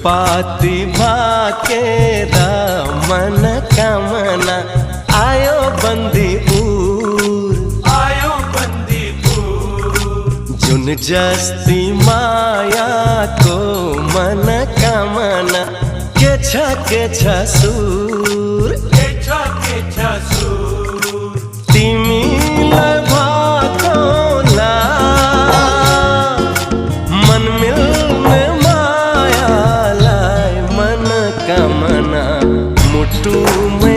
पाती भाकेरा मन कामना आयो बंदीपुर जुन जस्ती माया को मन कामना के छ सुर तिमीलाई भाकोला मन मिल्ने मायालाई मन कामना मुटुमै